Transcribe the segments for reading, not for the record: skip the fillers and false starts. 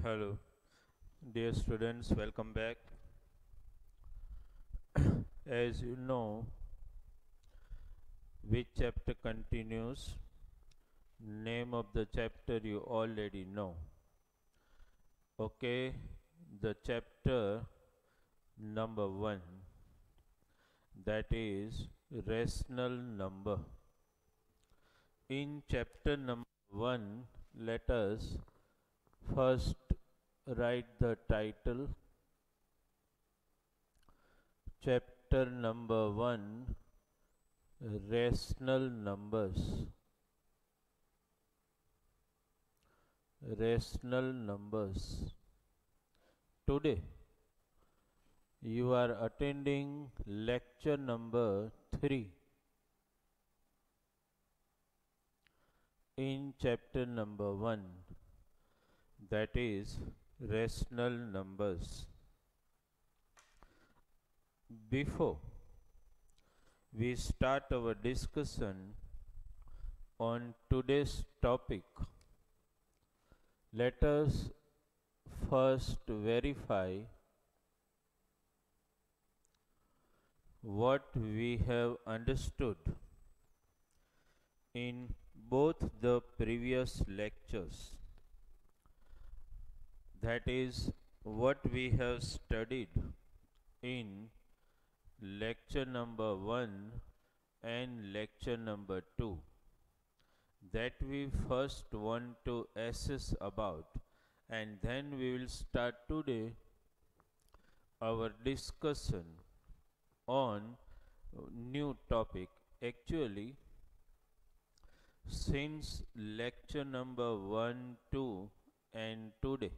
Hello, dear students, welcome back. As you know, which chapter continues? Name of the chapter you already know. Okay, the chapter number 1, that is rational number. In chapter number 1, let us first write the title. Chapter number 1, rational numbers. Rational numbers. Today you are attending lecture number 3 in chapter number 1, that is rational numbers. Before we start our discussion on today's topic, let us first verify what we have understood in both the previous lectures. That is what we have studied in lecture number 1 and lecture number 2, that we first want to assess about, and then we will start today our discussion on new topic. Actually, since lecture number 1, 2 and today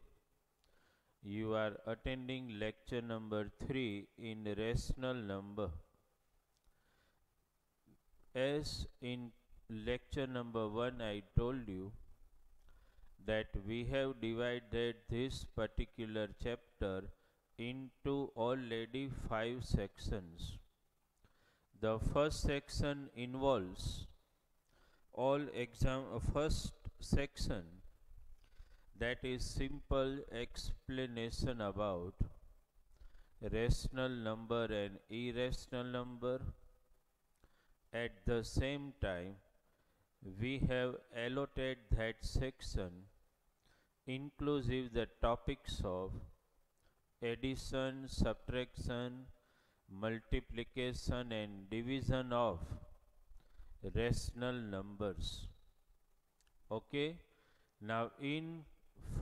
you are attending lecture number 3 in rational number. As in lecture number 1 I told you that we have divided this particular chapter into already 5 sections. The first section involves first section, that is simple explanation about rational number and irrational number. At the same time, we have allotted that section inclusive the topics of addition, subtraction, multiplication and division of rational numbers. Okay, now in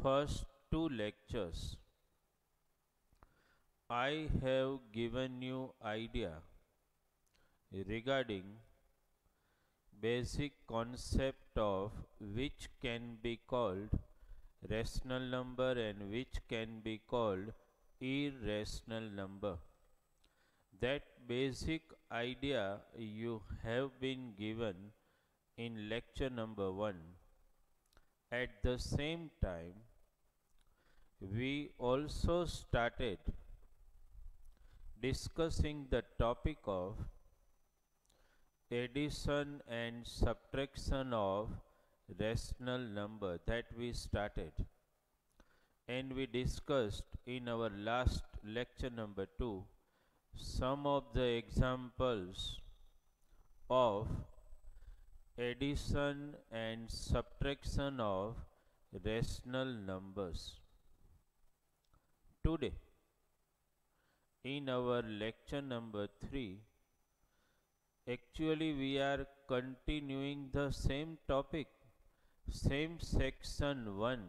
first two lectures I have given you idea regarding basic concept of which can be called rational number and which can be called irrational number. That basic idea you have been given in lecture number 1. At the same time, we also started discussing the topic of addition and subtraction of rational number, that we started, and we discussed in our last lecture number 2 some of the examples of addition and subtraction of rational numbers. Today, in our lecture number 3, actually we are continuing the same topic, same section 1,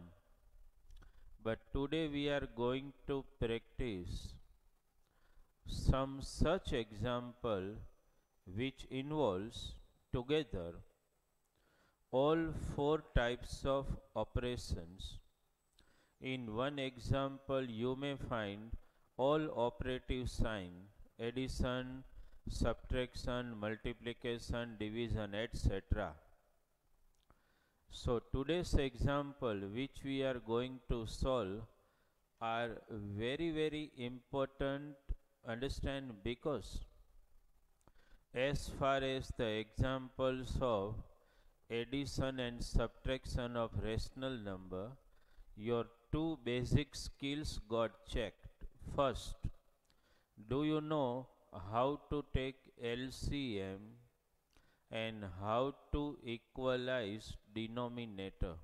but today we are going to practice some such example which involves together all 4 types of operations. In one example you may find all operative sign, addition, subtraction, multiplication, division, etc. So today's example which we are going to solve are very important, understand, because as far as the examples of addition and subtraction of rational number, your two basic skills got checked. First, do you know how to take LCM and how to equalize denominator?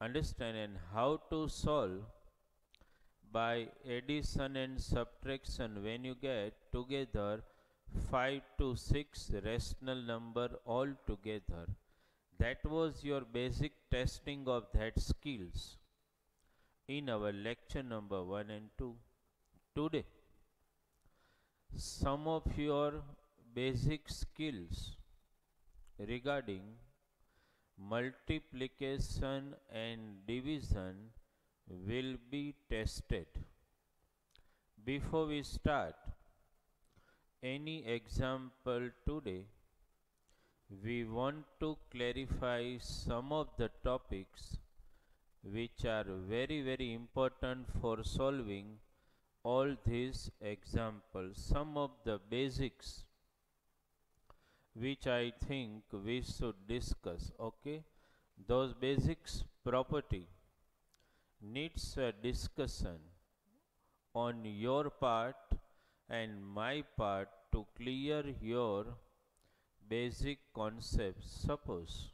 Understand and how to solve by addition and subtraction when you get together 5 to 6 rational number all together. That was your basic testing of that skills in our lecture number 1 and 2. Today, some of your basic skills regarding multiplication and division will be tested. Before we start any example today, we want to clarify some of the topics which are very important for solving all these examples. Some of the basics which I think we should discuss. Okay, those basics property needs a discussion on your part and my part to clear your basic concepts. Suppose,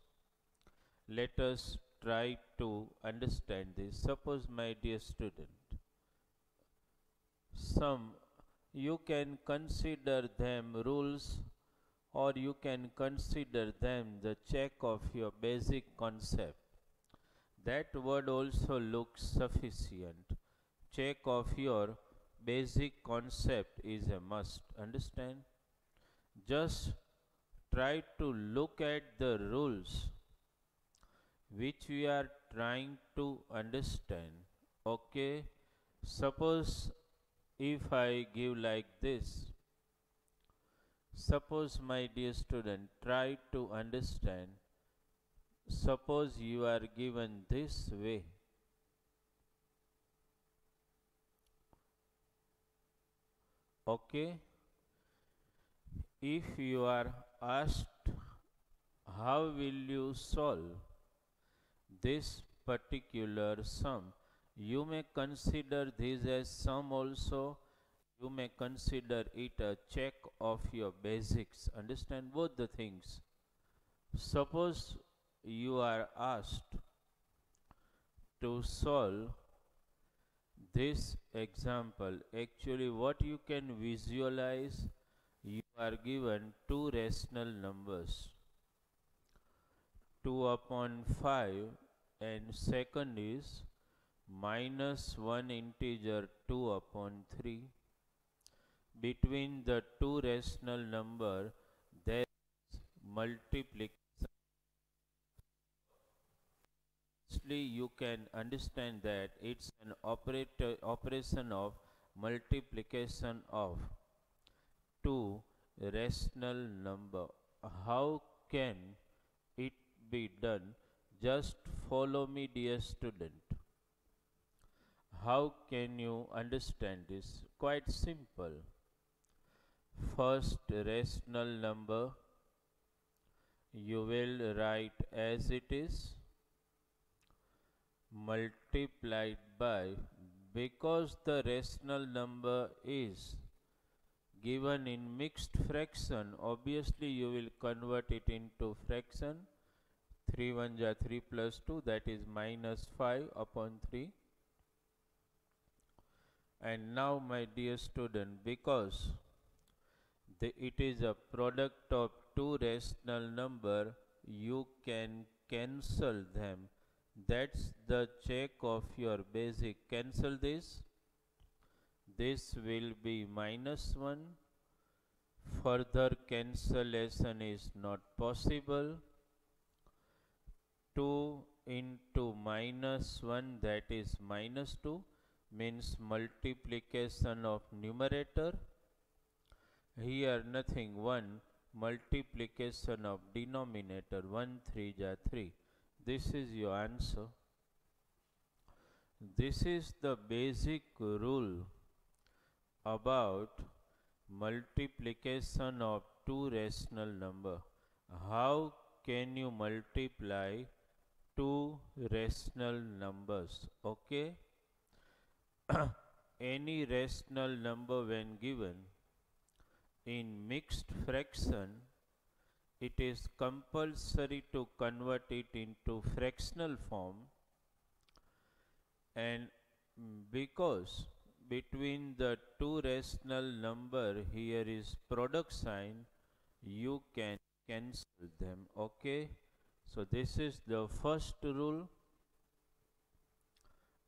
let us try to understand this. Suppose, my dear student, some you can consider them rules or you can consider them the check of your basic concept. That word also looks sufficient. Check of your basic concept is a must. Understand? Just try to look at the rules which we are trying to understand. Okay? Suppose if I give like this. Suppose, my dear student, try to understand. Suppose you are given this way. Okay? If you are asked how will you solve this particular sum, you may consider this as sum also. You may consider it a check of your basics. Understand both the things. Suppose you are asked to solve this example. Actually, what you can visualize, you are given two rational numbers, 2 upon 5, and second is minus 1 integer 2 upon 3. Between the two rational number, there is multiplication. Firstly, you can understand that it's an operation of multiplication of two rational number. How can it be done? Just follow me, dear student. How can you understand this? Quite simple. First rational number you will write as it is, multiplied by, because the rational number is given in mixed fraction, obviously you will convert it into fraction. 3 1 ja 3 plus 2, that is minus 5 upon 3. And now, my dear student, because it is a product of two rational number, you can cancel them. That's the check of your basic. Cancel this. This will be minus 1. Further cancellation is not possible. 2 into minus 1, that is minus 2, means multiplication of numerator. Here nothing, 1 multiplication of denominator, 1 3 ja 3. This is your answer. This is the basic rule about multiplication of two rational number. How can you multiply two rational numbers. Okay. Any rational number when given in mixed fraction, it is compulsory to convert it into fractional form, and because between the two rational number here is product sign, you can cancel them. Okay, so this is the first rule.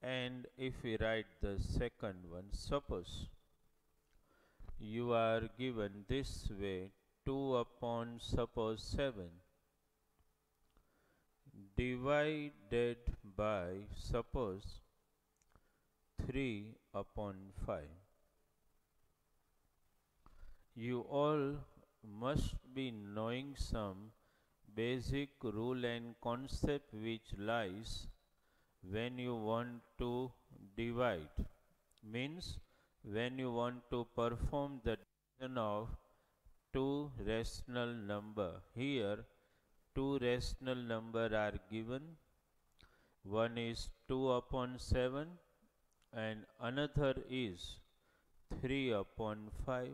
And if we write the second one, suppose you are given this way 2 upon suppose 7 divided by suppose 3 upon 5. You all must be knowing some basic rule and concept which lies when you want to divide, means when you want to perform the division of two rational number. Here two rational number are given. One is 2 upon 7 and another is 3 upon 5.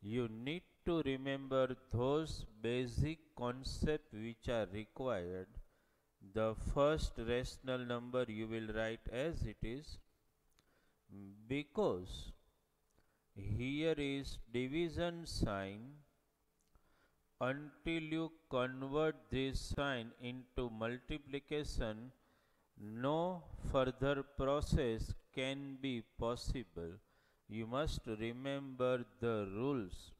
You need to remember those basic concepts which are required. The first rational number you will write as it is, because here is division sign. Until you convert this sign into multiplication, no further process can be possible. You must remember the rules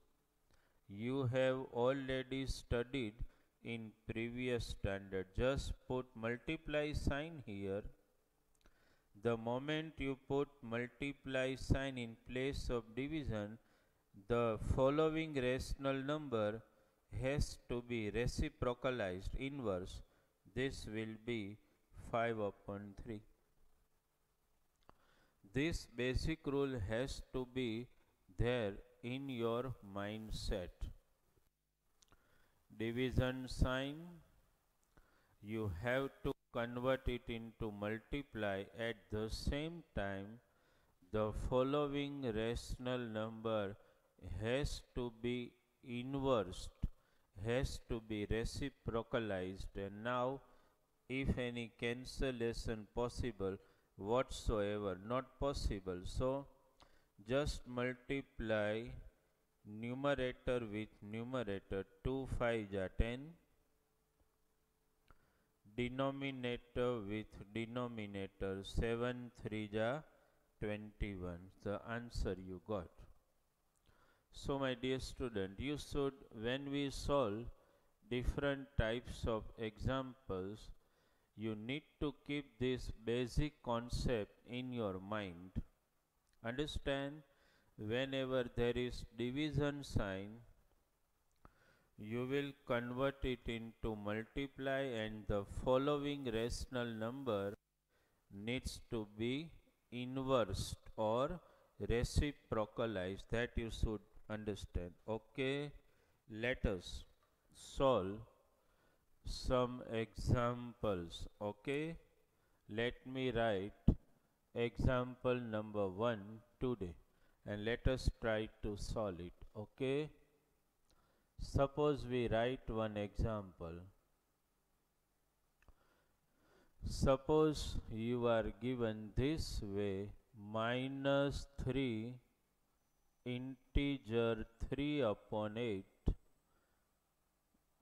you have already studied in previous standard. Just put multiply sign here. The moment you put multiply sign in place of division, the following rational number has to be reciprocalized inverse. This will be 5 upon 3. This basic rule has to be there in your mindset. Division sign, you have to convert it into multiply. At the same time, the following rational number has to be inversed, has to be reciprocalized. And now if any cancellation possible, whatsoever not possible, so just multiply numerator with numerator. 2 5 are 10, denominator with denominator. 7 3 are 21. The answer you got. So my dear student, you should, when we solve different types of examples, you need to keep this basic concept in your mind. Understand, whenever there is division sign, you will convert it into multiply, and the following rational number needs to be inversed or reciprocalized. That you should understand. Okay, let us solve some examples. Okay, let me write example number 1 today and let us try to solve it. Okay, suppose we write one example. Suppose you are given this way -3 integer 3 upon 8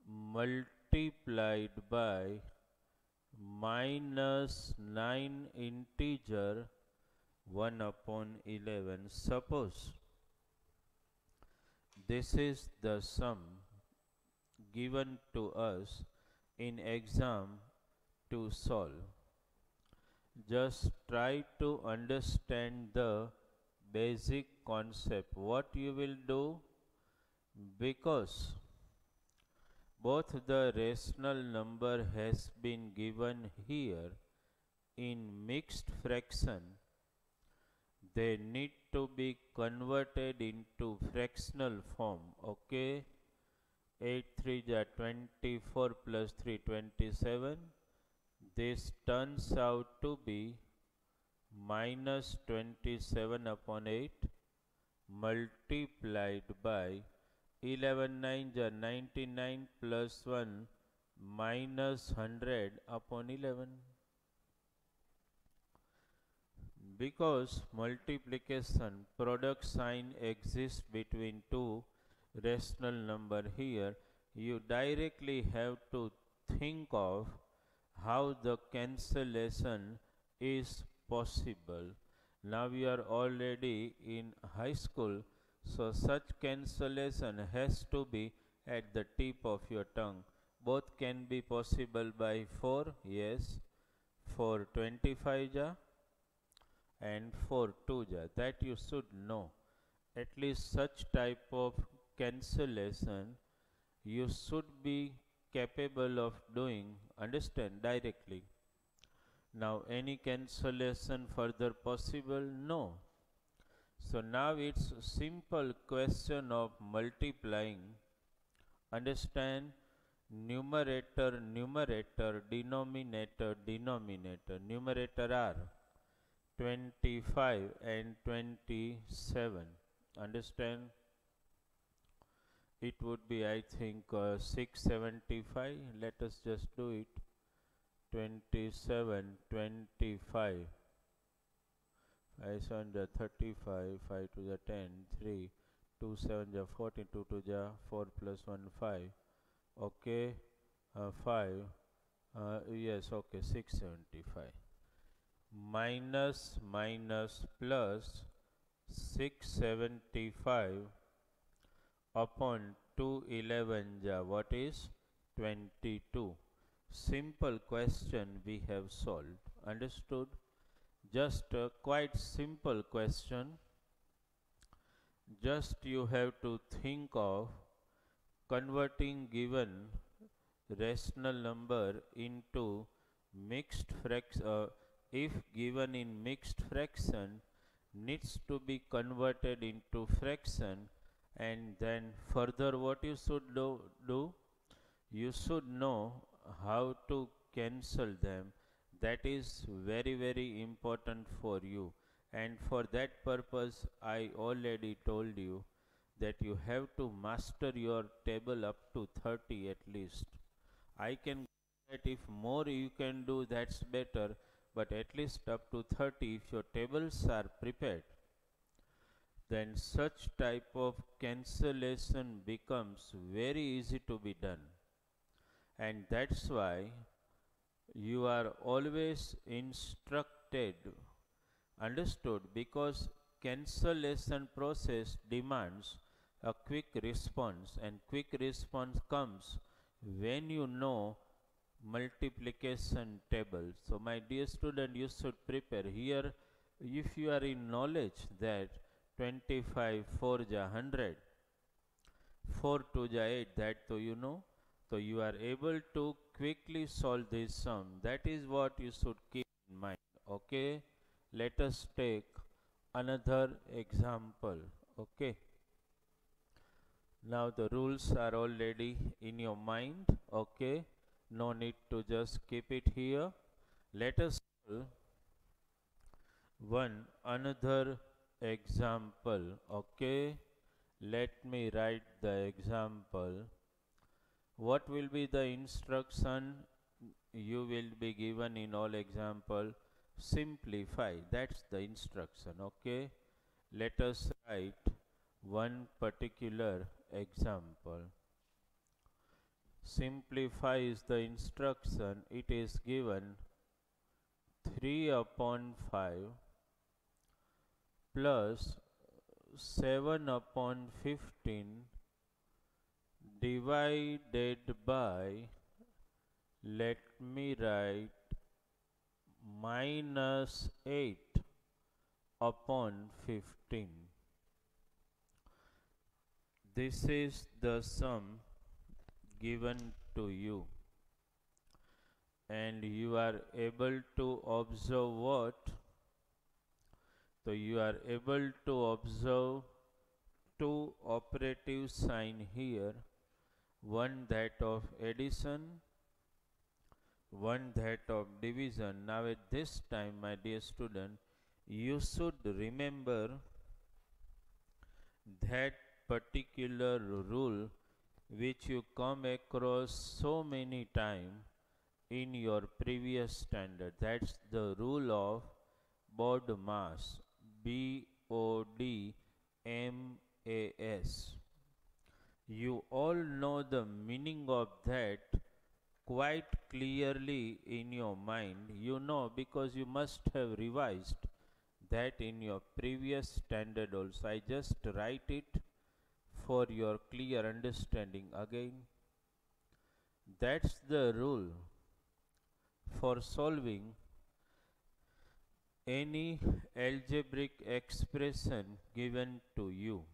multiplied by -9 integer 1 upon 11. Suppose this is the sum given to us in exam to solve. Just try to understand the basic concept. What you will do, because both the rational number has been given here in mixed fraction, they need to be converted into fractional form. Okay, 8 3 ja 24 plus 3 27. This turns out to be minus 27 upon 8 multiplied by 11 9 ja 99 plus 1 minus 100 upon 11. Because multiplication product sign exists between two rational number here, you directly have to think of how the cancellation is possible. Now you are already in high school, so such cancellation has to be at the tip of your tongue. Both can be possible by 4, yes, 4 25 ja, and 4 2 ja. That you should know. At least such type of cancellation you should be capable of doing, understand, directly. Now any cancellation further possible? No. So now it's simple question of multiplying, understand, numerator numerator, denominator denominator. Numerator are 25 and 27, understand. It would be, I think, 675. Let us just do it. 27 25, 5 7 ja 35, 5 to the 10, 3 2 7 ja 14, 2 to ja 4 plus 1 5, okay, 5, yes, okay, 675 minus minus plus 675 upon 211 ja what is 22. Simple question we have solved, understood. Just a quite simple question. Just you have to think of converting given rational number into mixed fraction. If given in mixed fraction, needs to be converted into fraction, and then further what you should do, you should know how to cancel them. That is very very important for you, and for that purpose I already told you that you have to master your table up to 30 at least. I can that if more you can do, that's better, but at least up to 30 if your tables are prepared, then such type of cancellation becomes very easy to be done. And that's why you are always instructed, understood, because cancellation process demands a quick response, and quick response comes when you know multiplication table. So my dear student, you should prepare here. If you are in knowledge that 25 4 ja 100, 4 2 ja 8, that so you know, so you are able to quickly solve this sum. That is what you should keep in mind. Okay, let us take another example. Okay, now the rules are already in your mind. Okay, no need to just keep it here. Let us solve one another example. Okay, let me write the example. What will be the instruction you will be given in all example? Simplify, that's the instruction. Okay, let us write one particular example. Simplify is the instruction. It is given 3 upon 5 plus 7 upon 15 divided by, let me write, minus 8 upon 15. This is the sum given to you, and you are able to observe what? So you are able to observe two operative sign here. one that of addition, one that of division. Now at this time, my dear student, you should remember that particular rule which you come across so many times in your previous standard. That's the rule of BODMAS. BODMAS. You all know the meaning of that quite clearly in your mind. You know because you must have revised that in your previous standard also. I just write it for your clear understanding again. That's the rule for solving any algebraic expression given to you.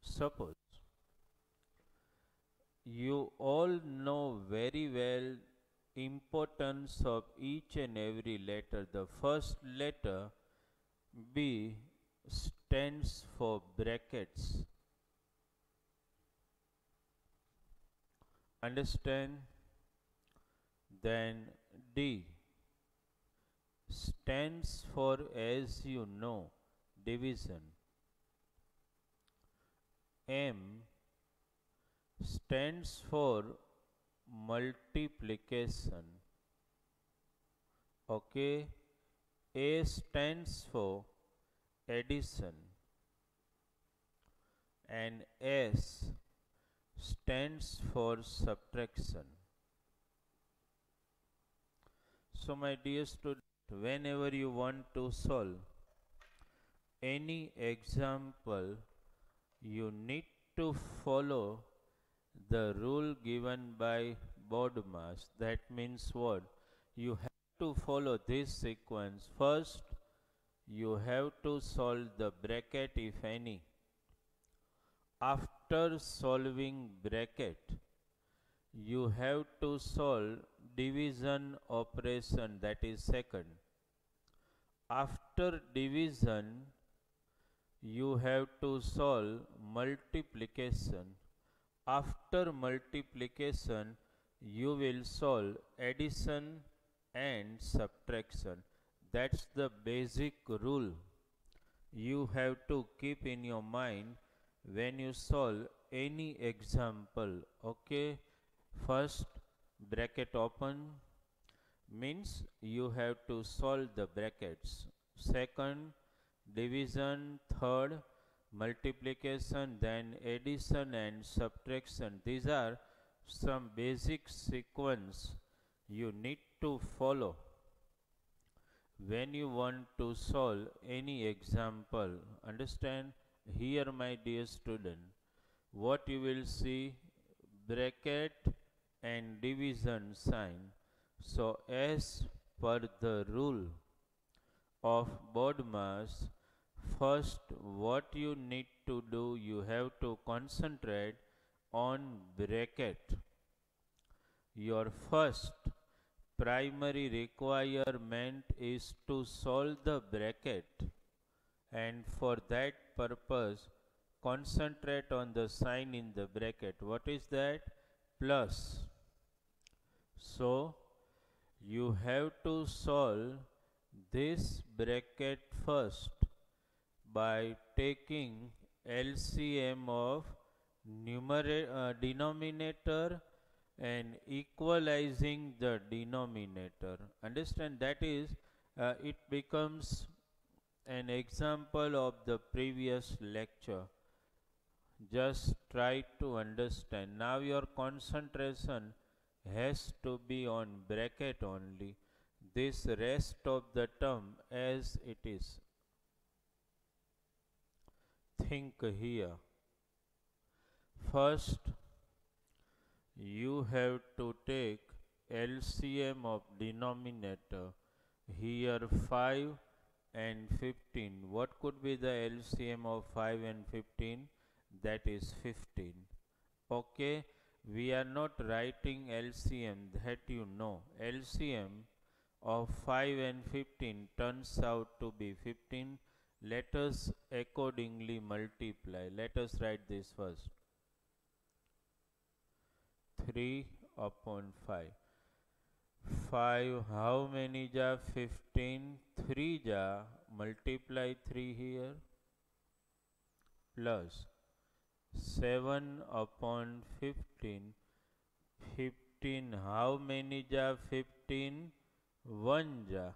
Suppose you all know very well importance of each and every letter. The first letter B stands for brackets. Understand? Then D stands for, as you know, division. M stands for multiplication. Okay. A stands for addition. And S stands for subtraction. So my dear student, whenever you want to solve any example, you need to follow the rule given by BODMAS. That means what? You have to follow this sequence. First, you have to solve the bracket if any. After solving bracket, you have to solve division operation, that is second. After division, you have to solve multiplication. After multiplication, you will solve addition and subtraction. That's the basic rule you have to keep in your mind when you solve any example. Okay. First, bracket open means you have to solve the brackets. Second, division. Third, multiplication. Then addition and subtraction. These are some basic sequence you need to follow when you want to solve any example. Understand? Here, my dear student, what you will see, bracket and division sign. So as per the rule of BODMAS, first what you need to do, you have to concentrate on bracket. Your first primary requirement is to solve the bracket, and for that purpose concentrate on the sign in the bracket. What is that? Plus. So you have to solve this bracket first by taking LCM of denominator and equalizing the denominator. Understand? That is, it becomes an example of the previous lecture. Just try to understand. Now your concentration has to be on bracket only. This rest of the term as it is. Think here. First, you have to take LCM of denominator. Here 5 and 15. What could be the LCM of 5 and 15? That is 15. Okay. We are not writing LCM, that you know. LCM of 5 and 15 turns out to be 15. Let us accordingly multiply. Let us write this first. 3 upon 5. 5, how many ja 15? 3 ja, multiply 3 here, plus 7 upon 15. 15, how many ja 15? 1 ja.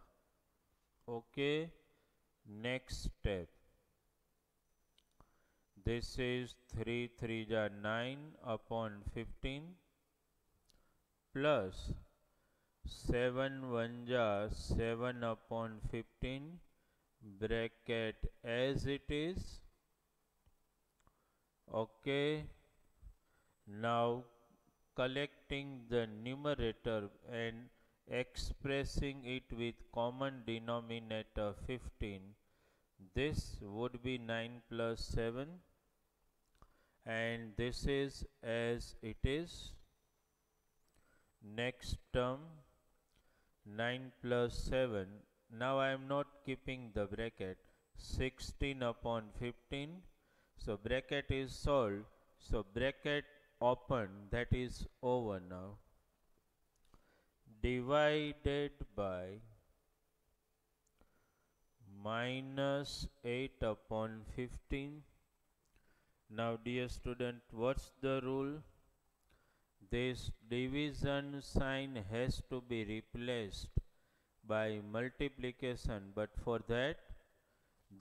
Okay, next step. This is 3 3 ja 9 upon 15 plus 7 1 ja 7 upon 15 bracket as it is. Okay, now collecting the numerator and expressing it with common denominator 15, this would be 9 plus 7, and this is as it is. Next term, 9 plus 7. Now I am not keeping the bracket. 16 upon 15. So bracket is solved. So bracket open, that is over now. Divided by minus 8 upon 15. Now dear student, what's the rule? This division sign has to be replaced by multiplication, but for that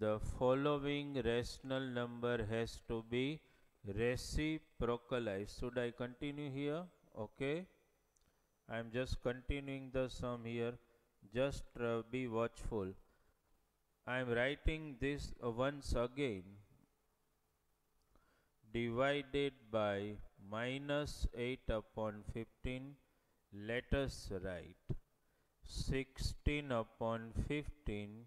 the following rational number has to be reciprocalized. Should I continue here? Okay, I am just continuing the sum here. Just be watchful. I am writing this once again. Divided by minus 8 upon 15, let us write 16 upon 15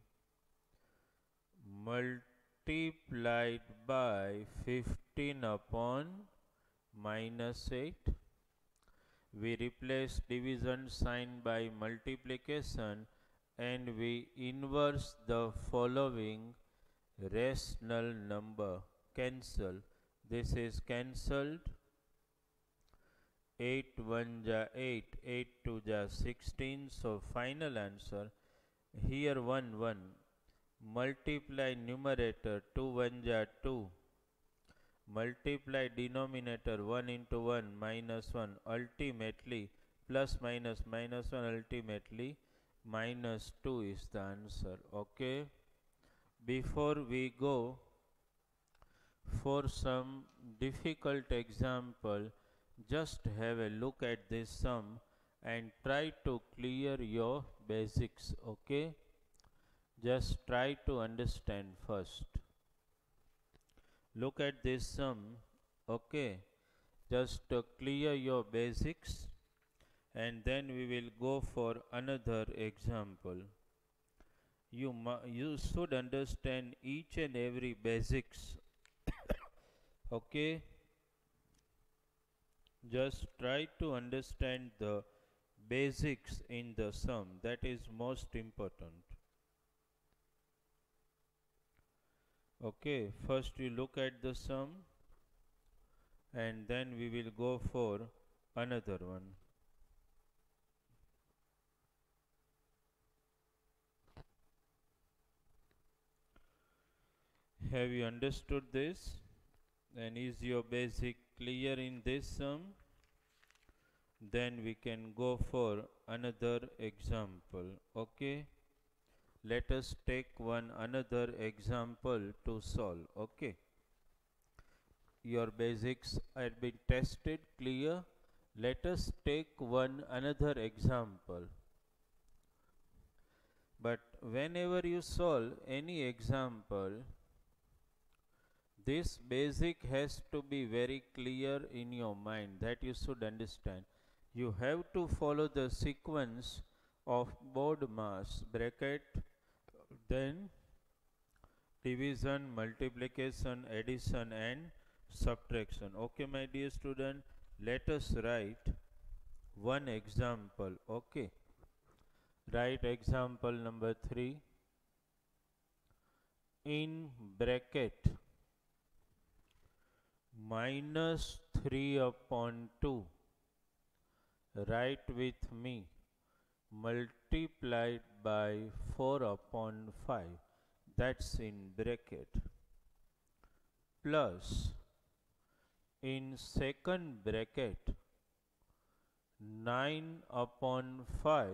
multiplied by 15 upon minus 8. We replace division sign by multiplication and we inverse the following rational number. Cancel. This is cancelled. 8 1 ja 8, 8 2 ja 16. So final answer here 1 1. Multiply numerator 2 1 ja 2. Multiply denominator 1 into 1 minus 1. Ultimately plus minus minus 1, ultimately minus 2 is the answer. Okay. Before we go for some difficult example, just have a look at this sum and try to clear your basics. Okay, just try to understand first. Look at this sum. Okay, just clear your basics and then we will go for another example. You should understand each and every basics. Okay, just try to understand the basics in the sum, that is most important. Okay, first you look at the sum and then we will go for another one. Have you understood this? And is your basic clear in this sum? Then we can go for another example. Okay, let us take one another example to solve. Okay, your basics have been tested, clear. Let us take one another example. But whenever you solve any example, this basic has to be very clear in your mind, that you should understand. You have to follow the sequence of BODMAS bracket, then division, multiplication, addition and subtraction. Okay, my dear student, let us write one example. Okay, write example number 3. In bracket minus 3 upon 2 Write with me. Multiplied by 4 upon 5, that's in bracket, plus in second bracket 9 upon 5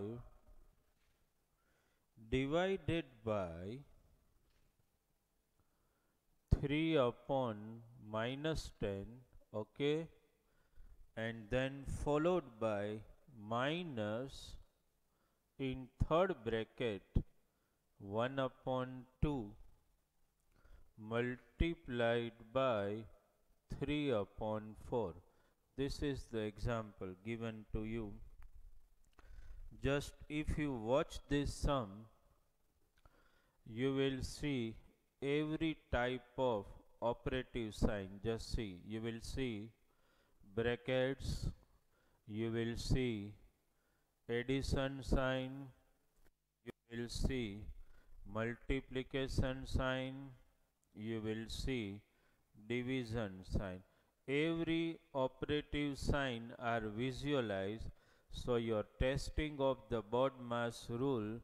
divided by 3 upon minus 10, okay, and then followed by minus in third bracket 1 upon 2 multiplied by 3 upon 4. This is the example given to you. Just if you watch this sum, you will see every type of operative sign. Just see, you will see brackets, you will see addition sign, you will see multiplication sign, you will see division sign. Every operative sign are visualized, so your testing of the BODMAS rule,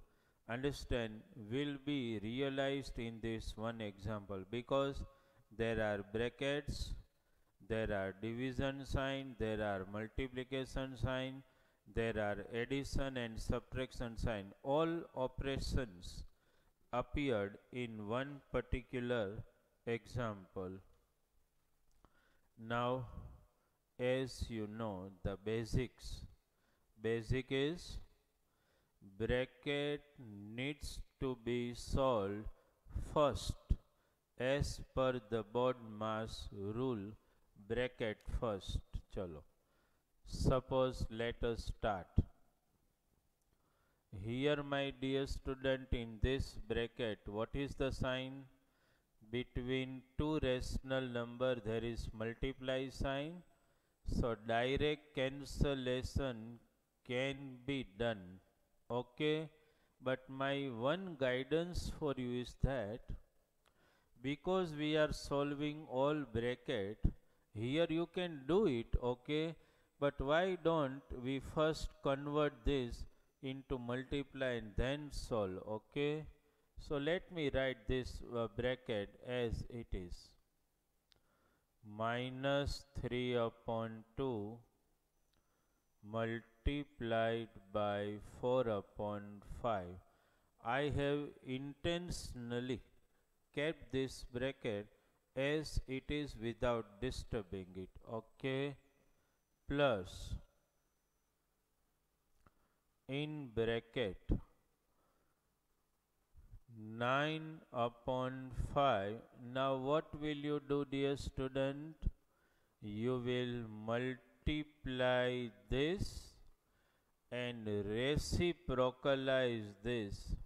understand, will be realized in this one example, because there are brackets, there are division sign, there are multiplication sign, there are addition and subtraction sign. All operations appeared in one particular example. Now, as you know, the basics. Basic is bracket needs to be solved first as per the BODMAS rule. Bracket first. Chalo. Suppose let us start. Here, my dear student, in this bracket, what is the sign? Between two rational number there is multiply sign, so direct cancellation can be done, okay. But my one guidance for you is that because we are solving all bracket, here you can do it, okay, but why don't we first convert this into multiply and then solve, okay. So let me write this bracket as it is. Minus 3 upon 2 multiplied by 4 upon 5. I have intentionally kept this bracket as it is without disturbing it, okay, plus in bracket 9 upon 5. Now what will you do, dear student? You will multiply this and reciprocalize this,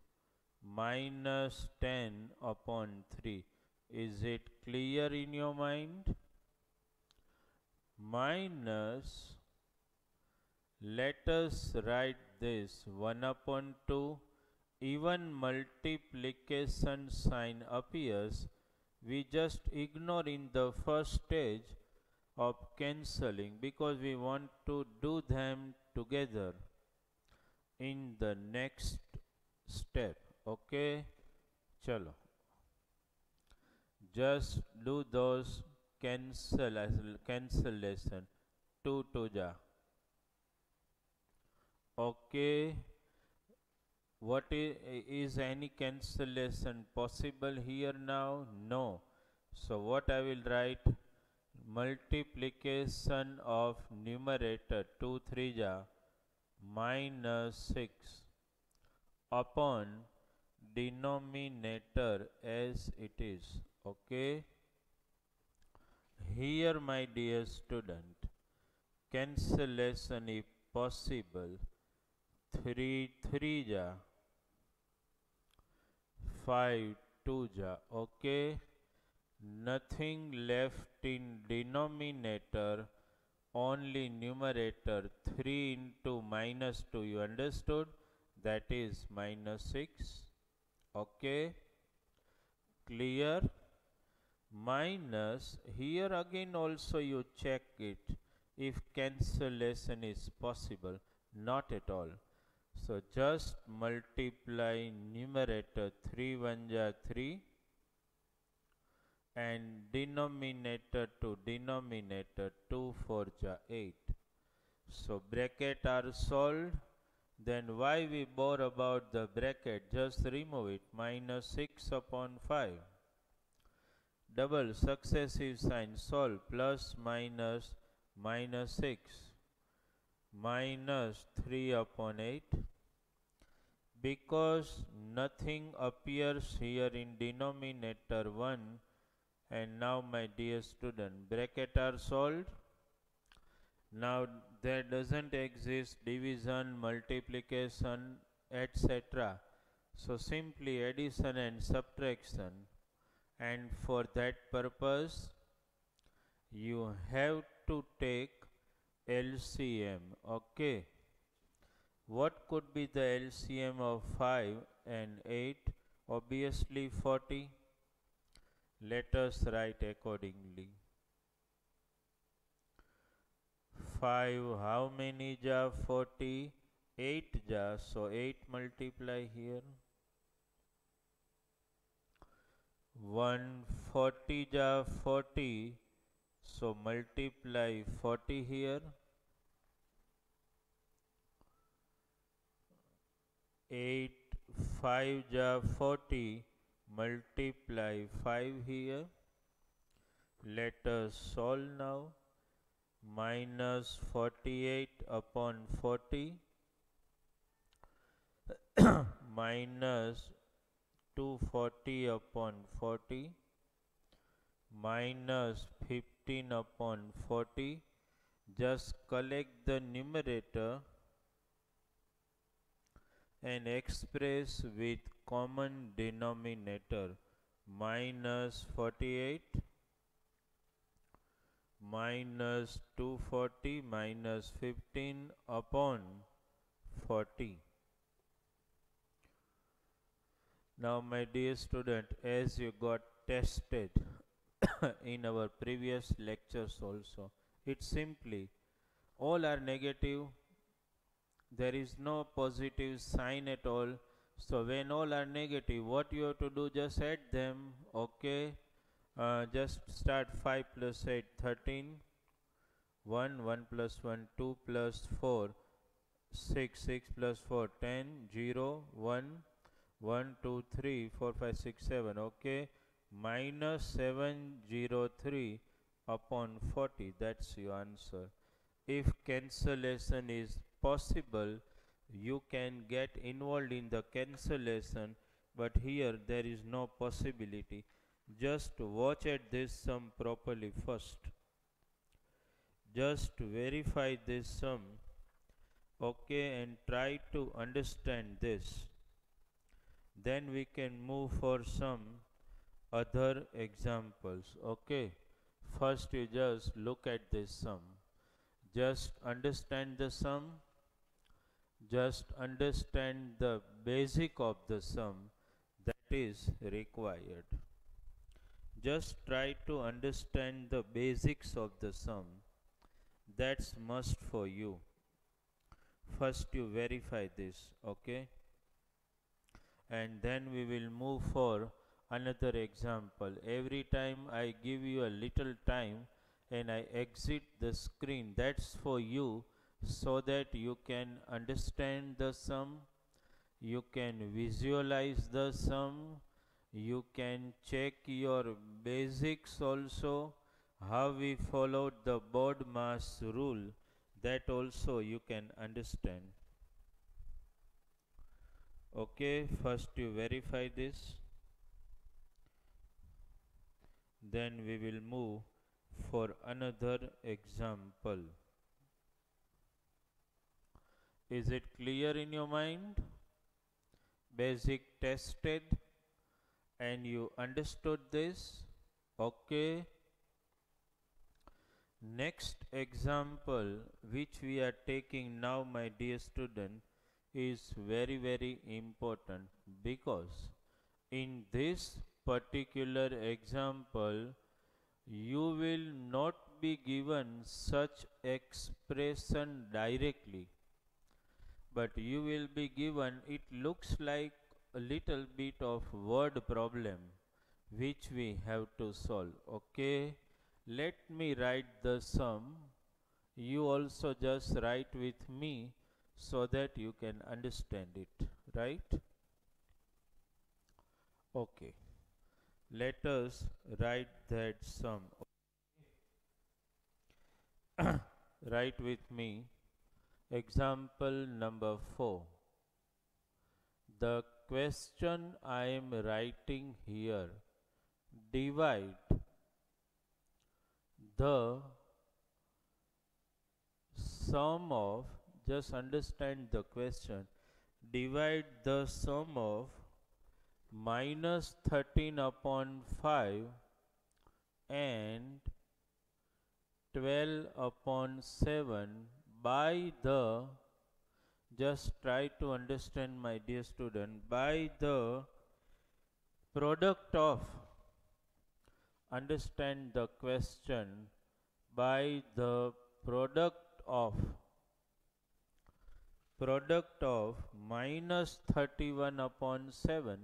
minus 10 upon 3. Is it clear in your mind? Minus, let us write this 1 upon 2. Even multiplication sign appears, we just ignore in the first stage of cancelling because we want to do them together in the next step, okay. Chalo, just do those cancellation 2 to ja, okay. What is any cancellation possible here now? No. So what I will write? Multiplication of numerator 2 3 ja minus 6 upon denominator as it is, okay. Here, my dear student, cancellation if possible. 3 3 ja 5 2 ja, okay. Nothing left in denominator, only numerator. 3 into minus 2, you understood? That is minus 6, okay. Clear? Minus, here again also you check it. if cancellation is possible. Not at all. So just multiply numerator 3 1 ja 3 and denominator to denominator 2 4 ja 8. So bracket are solved. Then why we bore about the bracket? Just remove it. Minus 6 upon 5. Double successive sign solve. Plus minus minus 6. Minus 3 upon 8. Because nothing appears here in denominator 1, and now my dear student, bracket are solved. Now there doesn't exist division, multiplication, etc. So simply addition and subtraction, and for that purpose you have to take LCM. Okay. What could be the LCM of 5 and 8? Obviously 40. Let us write accordingly. 5 how many ja 40? 8 ja, so 8 multiply here. 140 ja 40, so multiply 40 here. 8 5 ja 40, multiply 5 here. Let us solve now. Minus 48 upon 40 minus 240 upon 40 minus 15 upon 40. Just collect the numerator and express with common denominator. Minus 48 minus 240 minus 15 upon 40. Now my dear student, as you got tested in our previous lectures also, it's simply all are negative. There is no positive sign at all. So when all are negative, what you have to do? Just add them. Okay. Just start 5 plus 8 13, 1 1 plus 1 2 plus 4 6 6 plus 4 10 0 1 1 2 3 4 5 6 7. Okay, minus 703 upon 40. That's your answer. If cancellation is possible, you can get involved in the cancellation, but here there is no possibility. Just watch at this sum properly first. Just verify this sum, okay, and try to understand this. Then we can move for some other examples. Okay, first you just look at this sum. Just understand the sum. Just understand the basic of the sum that is required. Just try to understand the basics of the sum. That's must for you. First you verify this, okay? And then we will move for another example. Every time I give you a little time and I exit the screen, that's for you, so that you can understand the sum, you can visualize the sum, you can check your basics also, how we followed the BODMAS rule, that also you can understand. Okay, first you verify this, then we will move for another example. Is it clear in your mind? Basic tested and you understood this? Okay. Next example which we are taking now, my dear student, is very important, because in this particular example you will not be given such expression directly, but you will be given, it looks like a little bit of word problem which we have to solve. Okay, let me write the sum. You also just write with me so that you can understand it, right? Okay, let us write that sum. Write with me. Example number 4. The question I am writing here, divide the sum of, just understand the question, divide the sum of minus 13 upon 5 and 12 upon 7 by the, just try to understand my dear student, by the product of, understand the question, by the product of minus 31 upon 7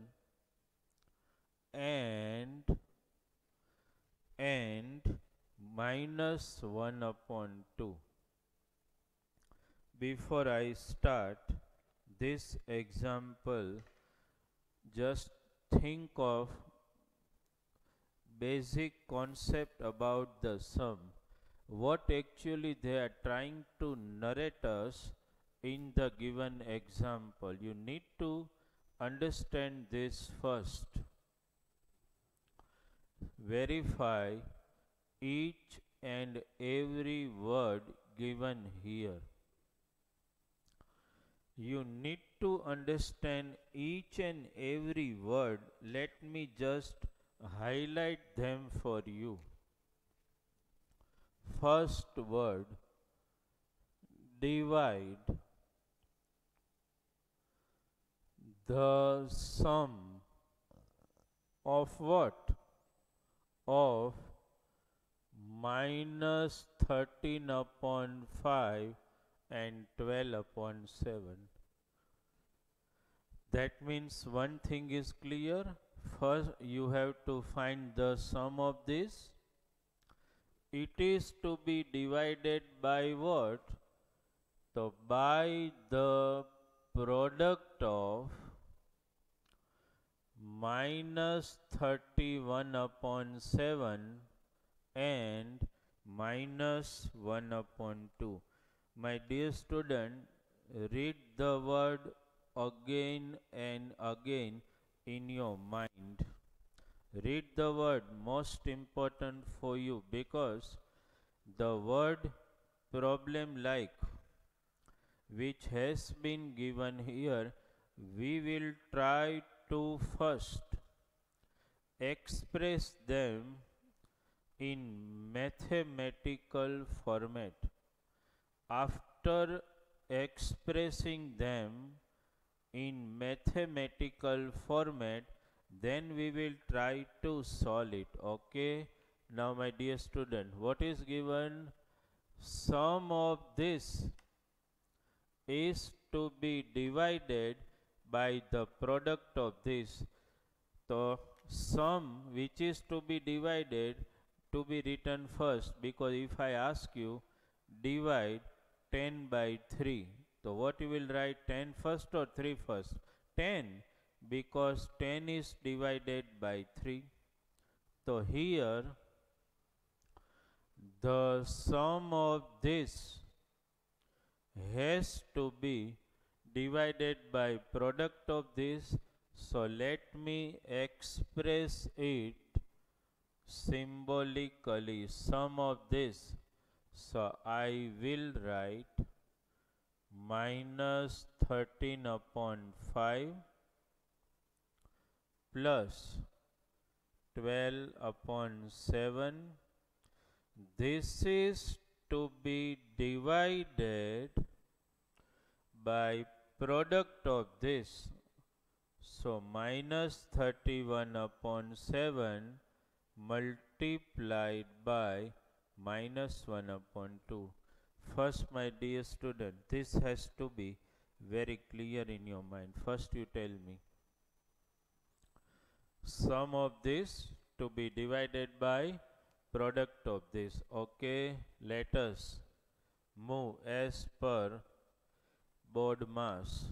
and minus 1 upon 2. Before I start this example, just think of basic concept about the sum. What actually they are trying to narrate us in the given example. You need to understand this first. Verify each and every word given here. You need to understand each and every word. Let me just highlight them for you. First word, divide the sum of what? Of minus 13 upon 5 and 12 upon 7. That means one thing is clear. First you have to find the sum of this. It is to be divided by what? So by the product of minus 31 upon 7 and minus 1 upon 2. My dear student, read the word again and again in your mind. Read the word, most important for you, because the word problem like which has been given here, we will try to first express them in mathematical format. After expressing them in mathematical format, then we will try to solve it. Okay, now my dear student, what is given? Sum of this is to be divided by the product of this. So sum which is to be divided to be written first, because if I ask you divide 10 by 3, so what you will write, 10 first or 3 first? 10, because 10 is divided by 3. So here the sum of this has to be divided by product of this. So let me express it symbolically, sum of this. So I will write minus 13 upon 5 plus 12 upon 7. This is to be divided by product of this. So minus 31 upon 7 multiplied by minus 1 upon 2. First, my dear student, this has to be very clear in your mind. First you tell me sum of this to be divided by product of this. Okay, let us move as per board mass.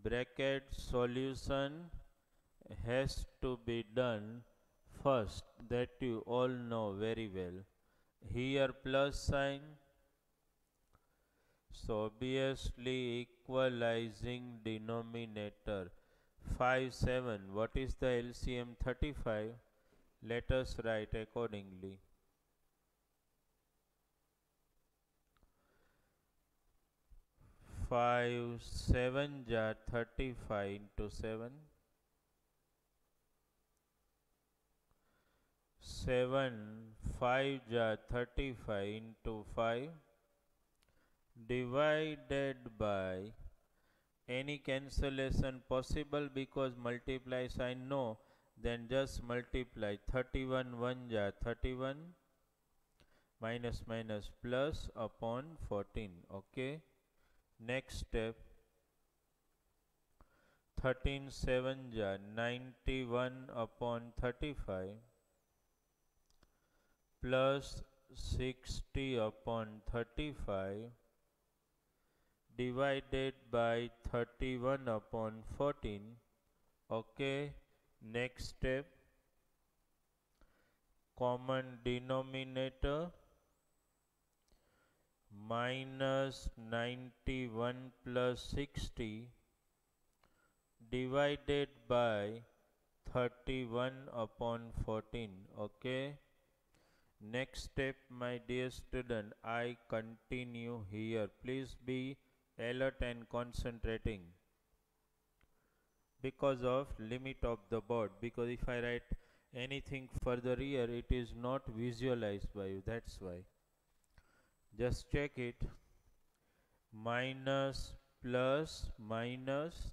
Bracket solution has to be done first, that you all know very well. Here plus sign, so obviously equalizing denominator 5 7. What is the LCM? 35. Let us write accordingly. 5 7 ja 35 into 7. 7 5 ja 35 into 5 divided by any cancellation possible because multiply sign no, then just multiply 31 1 ja 31 minus minus plus upon 14. Okay, next step 13 7 ja 91 upon 35 plus 60 upon 35 divided by 31 upon 14. Okay, next step common denominator minus 91 plus 60 divided by 31 upon 14. Okay, next step my dear student, I continue here. Please be alert and concentrating because of limit of the board, because if I write anything further here it is not visualized by you, that's why. Just check it. Minus plus minus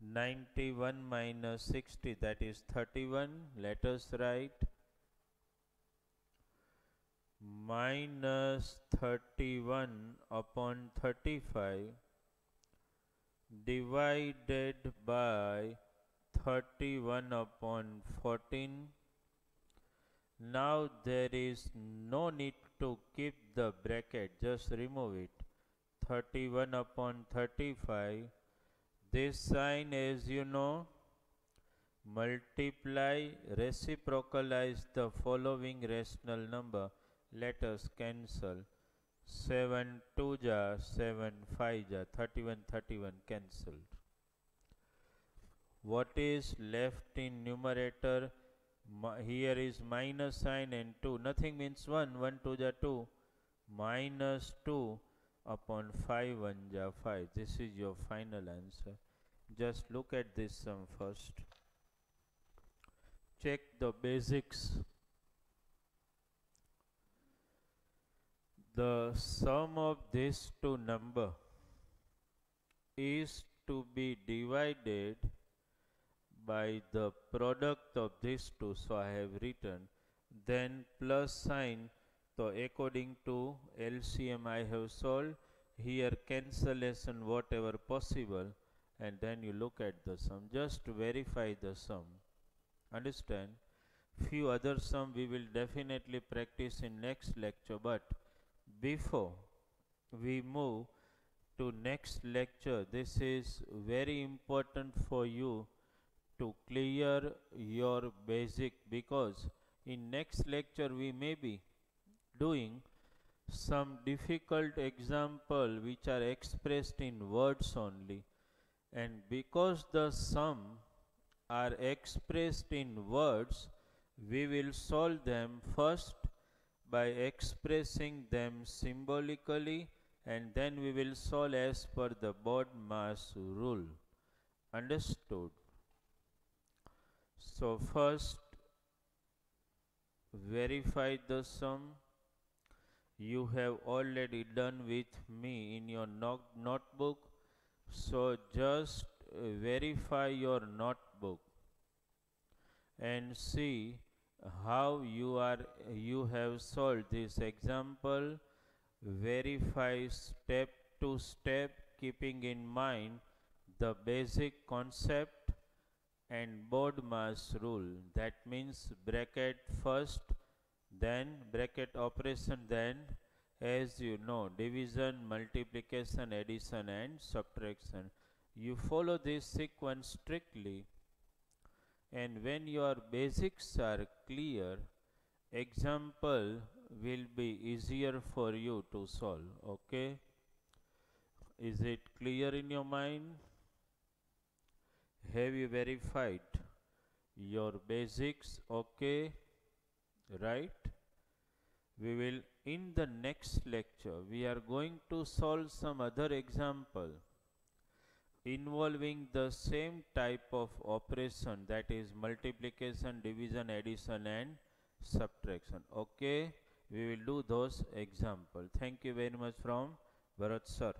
91 minus 60, that is 31. Let us write minus 31 upon 35 divided by 31 upon 14. Now there is no need to keep the bracket, just remove it. 31 upon 35, this sign, as you know, multiply, reciprocalize the following rational number. Let us cancel. 7 2 ja 7 5 ja 31 31 cancelled. What is left in numerator? Here is minus sign and 2. Nothing means 1. 1 2 ja 2. Minus 2 upon 5 1 ja 5. This is your final answer. Just look at this sum first. Check the basics. The sum of these two numbers is to be divided by the product of these two. So I have written, then plus sign. So according to LCM I have solved. Here cancellation whatever possible, and then you look at the sum. Just verify the sum. Understand? Few other sum we will definitely practice in next lecture, but before we move to next lecture, this is very important for you to clear your basic, because in next lecture we may be doing some difficult example which are expressed in words only, and because the sum are expressed in words, we will solve them first by expressing them symbolically, and then we will solve as per the board mass rule. Understood? So first verify the sum. You have already done with me in your notebook, so just verify your notebook and see how you have solved this example. Verify step to step, keeping in mind the basic concept and BODMAS rule. That means bracket first, then bracket operation, then as you know division, multiplication, addition and subtraction. You follow this sequence strictly, and when your basics are clear, example will be easier for you to solve. Okay, is it clear in your mind? Have you verified your basics? Okay, right? We will, in the next lecture we are going to solve some other example involving the same type of operation, that is multiplication, division, addition and subtraction. Okay, we will do those example. Thank you very much from Bharat sir.